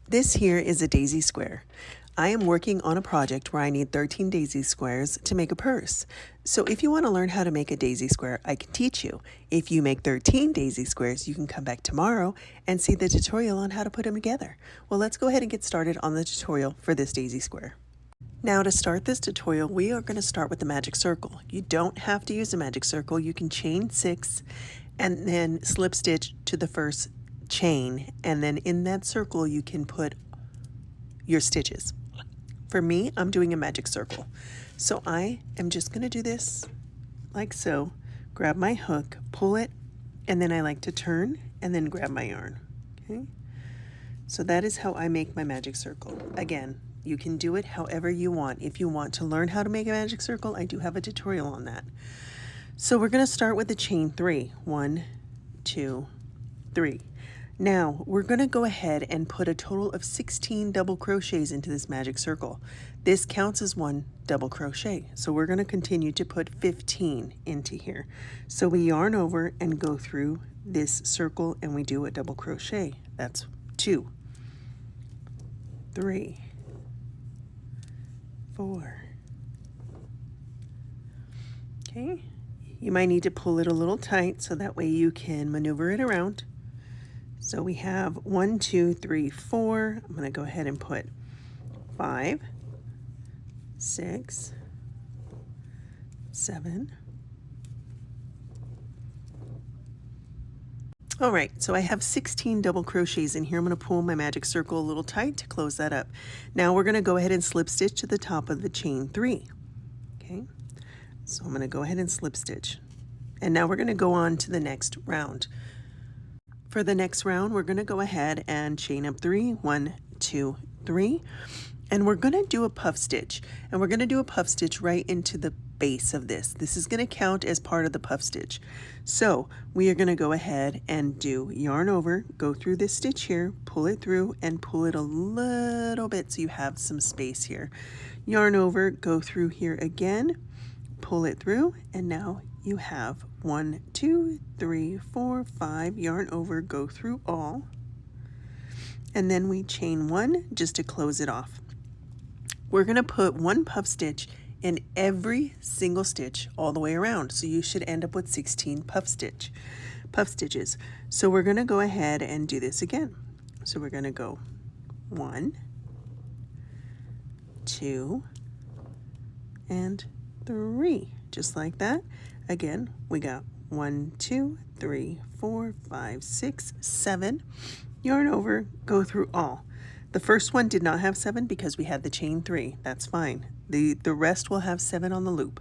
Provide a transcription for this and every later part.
This here is a daisy square. I am working on a project where I need 13 daisy squares to make a purse. So if you want to learn how to make a daisy square, I can teach you. If you make 13 daisy squares, you can come back tomorrow and see the tutorial on how to put them together. Well, let's go ahead and get started on the tutorial for this daisy square. Now to start this tutorial, we are going to start with the magic circle. You don't have to use a magic circle. You can chain 6 and then slip stitch to the first chain, and then in that circle you can put your stitches. For me, I'm doing a magic circle. So I am just going to do this like so, grab my hook, pull it, and then I like to turn and then grab my yarn. Okay? So that is how I make my magic circle. Again, you can do it however you want. If you want to learn how to make a magic circle, I do have a tutorial on that. So we're going to start with the chain 3. 1, 2, 3. Now we're going to go ahead and put a total of 16 double crochets into this magic circle. This counts as one double crochet. So we're going to continue to put 15 into here. So we yarn over and go through this circle and we do a double crochet. That's 2, 3, 4. Okay. You might need to pull it a little tight so that way you can maneuver it around. So we have 1, 2, 3, 4. I'm going to go ahead and put 5, 6, 7. All right, so I have 16 double crochets in here. I'm going to pull my magic circle a little tight to close that up. Now we're going to go ahead and slip stitch to the top of the chain 3. Okay. So I'm going to go ahead and slip stitch. And now we're going to go on to the next round. For the next round, we're going to go ahead and chain up 3. 1, 2, 3. And we're going to do a puff stitch. And we're going to do a puff stitch right into the base of this. This is going to count as part of the puff stitch. So we are going to go ahead and do yarn over, go through this stitch here, pull it through, and pull it a little bit so you have some space here. Yarn over, go through here again, pull it through, and now you have 1, 2, 3, 4, 5, yarn over, go through all, and then we chain 1 just to close it off. We're going to put 1 puff stitch in every single stitch all the way around, so you should end up with 16 puff stitches. So we're going to go ahead and do this again. So we're going to go 1, 2, and 3, just like that. Again, we got 1, 2, 3, 4, 5, 6, 7. Yarn over, go through all. The first one did not have 7 because we had the chain 3. That's fine. The rest will have 7 on the loop.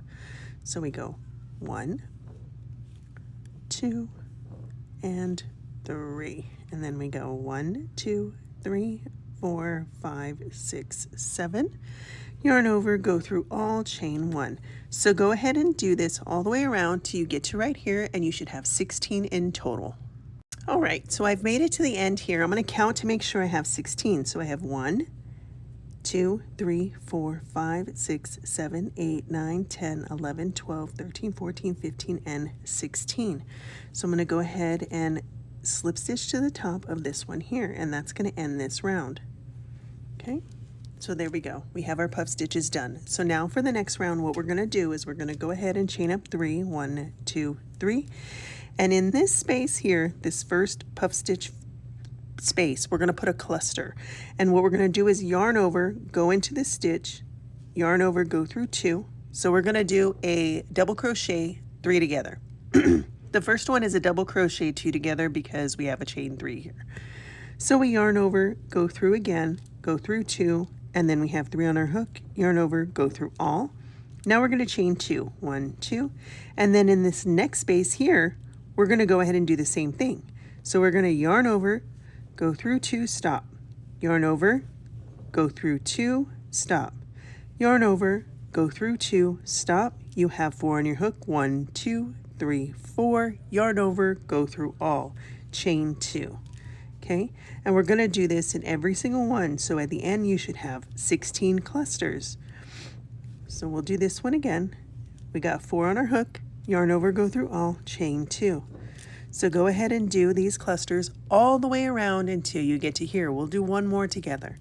So we go 1, 2, and 3. And then we go 1, 2, 3, 4, 5, 6, 7. Yarn over, go through all, chain 1. So go ahead and do this all the way around till you get to right here, and you should have 16 in total. All right, so I've made it to the end here. I'm going to count to make sure I have 16. So I have 1, 2, 3, 4, 5, 6, 7, 8, 9, 10, 11, 12, 13, 14, 15, and 16. So I'm going to go ahead and slip stitch to the top of this one here, and that's going to end this round. Okay. So there we go. We have our puff stitches done. So now for the next round, what we're going to do is we're going to go ahead and chain up 3. 1, 2, 3. And in this space here, this first puff stitch space, we're going to put a cluster. And what we're going to do is yarn over, go into this stitch, yarn over, go through 2. So we're going to do a double crochet 3 together. The first one is a double crochet 2 together because we have a chain 3 here. So we yarn over, go through again, go through 2, and then we have 3 on our hook, yarn over, go through all. Now we're going to chain 2. 1, 2. And then in this next space here, we're going to go ahead and do the same thing. So we're going to yarn over, go through 2, stop. Yarn over, go through 2, stop. Yarn over, go through 2, stop. You have 4 on your hook. 1, 2, 3, 4. Yarn over, go through all. Chain 2. Okay, and we're going to do this in every single one. So at the end, you should have 16 clusters. So we'll do this one again. We got 4 on our hook, yarn over, go through all, chain 2. So go ahead and do these clusters all the way around until you get to here. We'll do one more together.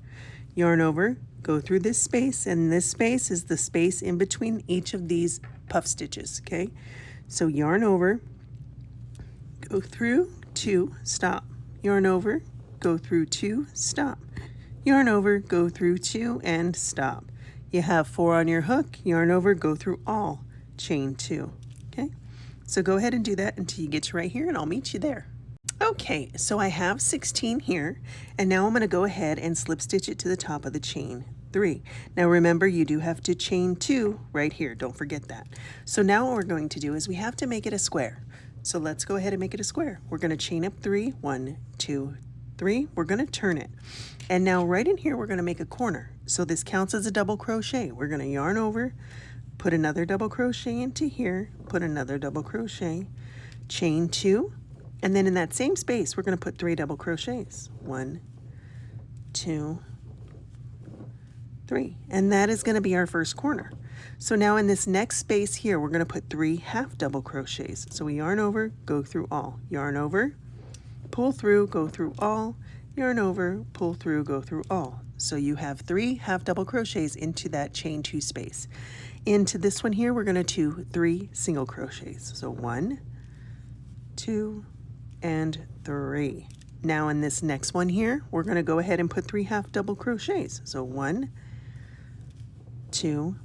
Yarn over, go through this space, and this space is the space in between each of these puff stitches, okay? So yarn over, go through 2, stop. Yarn over, go through 2, stop. Yarn over, go through 2, and stop. You have 4 on your hook, yarn over, go through all, chain 2, okay? So go ahead and do that until you get to right here, and I'll meet you there. Okay, so I have 16 here, and now I'm going to go ahead and slip stitch it to the top of the chain 3. Now remember, you do have to chain 2 right here, don't forget that. So now what we're going to do is we have to make it a square. So let's go ahead and make it a square. We're going to chain up 3, 1, 2, 3. We're going to turn it. And now right in here, we're going to make a corner. So this counts as a double crochet. We're going to yarn over, put another double crochet into here, put another double crochet, chain 2, and then in that same space, we're going to put 3 double crochets. 1, 2, 3. And that is going to be our first corner. So now in this next space here, we're going to put 3 half double crochets. So we yarn over, go through all, yarn over, pull through, go through all, yarn over, pull through, go through all. So you have 3 half double crochets into that chain 2 space. Into this one here, we're going to do 3 single crochets. So 1, 2, and 3. Now in this next one here, we're going to go ahead and put 3 half double crochets. So 1, 2,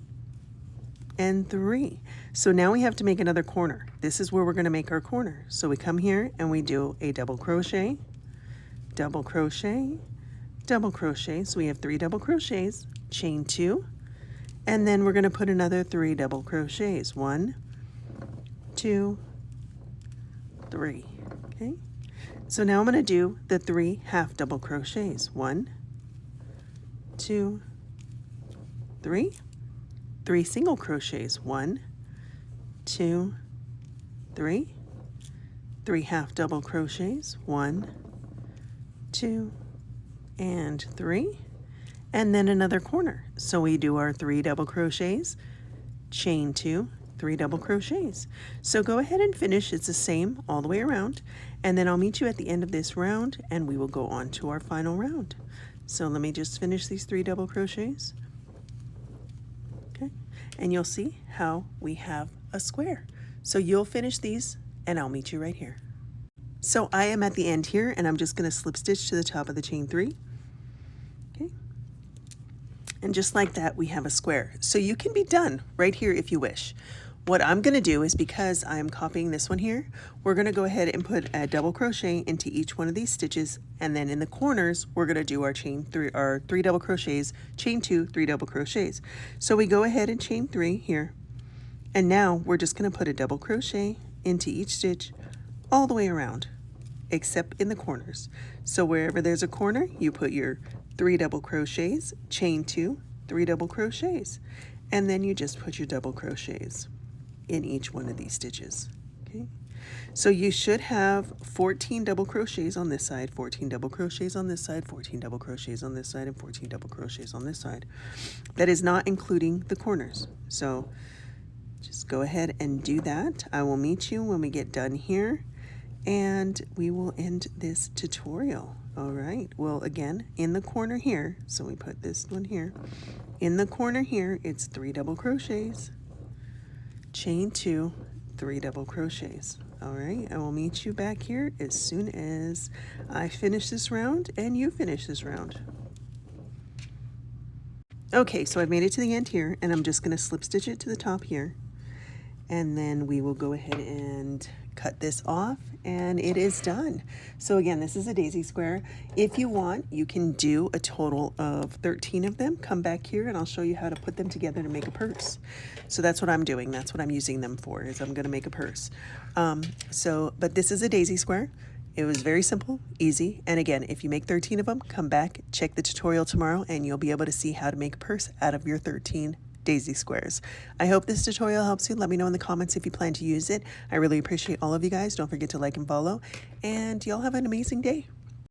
and 3. So now we have to make another corner. This is where we're going to make our corner. So we come here and we do a double crochet, double crochet, double crochet. So we have 3 double crochets, chain 2, and then we're going to put another 3 double crochets. 1, 2, 3. Okay. So now I'm going to do the 3 half double crochets. 1, 2, 3. 3 single crochets. 1, 2, 3. 3 half double crochets. 1, 2, and 3. And then another corner. So we do our 3 double crochets, chain 2, 3 double crochets. So go ahead and finish. It's the same all the way around. And then I'll meet you at the end of this round and we will go on to our final round. So let me just finish these 3 double crochets. Okay. And you'll see how we have a square. So you'll finish these and I'll meet you right here. So I am at the end here and I'm just going to slip stitch to the top of the chain 3. Okay. And just like that, we have a square. So you can be done right here if you wish. What I'm going to do is, because I'm copying this one here, we're going to go ahead and put a double crochet into each one of these stitches, and then in the corners we're going to do our three double crochets, chain 2, 3 double crochets. So we go ahead and chain 3 here, and now we're just going to put a double crochet into each stitch all the way around, except in the corners. So wherever there's a corner, you put your 3 double crochets, chain 2, 3 double crochets, and then you just put your double crochets in each one of these stitches. Okay, so you should have 14 double crochets on this side, 14 double crochets on this side, 14 double crochets on this side, and 14 double crochets on this side. That is not including the corners. So just go ahead and do that. I will meet you when we get done here and we will end this tutorial. All right, well, again, in the corner here, so we put this one here, in the corner here, it's 3 double crochets, chain 2, 3 double crochets. All right, I will meet you back here as soon as I finish this round and you finish this round. Okay, so I've made it to the end here and I'm just going to slip stitch it to the top here, and then we will go ahead and cut this off and it is done. So again, this is a daisy square. If you want, you can do a total of 13 of them. Come back here and I'll show you how to put them together to make a purse. So that's what I'm doing. That's what I'm using them for, is I'm going to make a purse. But this is a daisy square. It was very simple, easy. And again, if you make 13 of them, come back, check the tutorial tomorrow, and you'll be able to see how to make a purse out of your 13 daisy squares. I hope this tutorial helps you. Let me know in the comments if you plan to use it. I really appreciate all of you guys. Don't forget to like and follow, and y'all have an amazing day.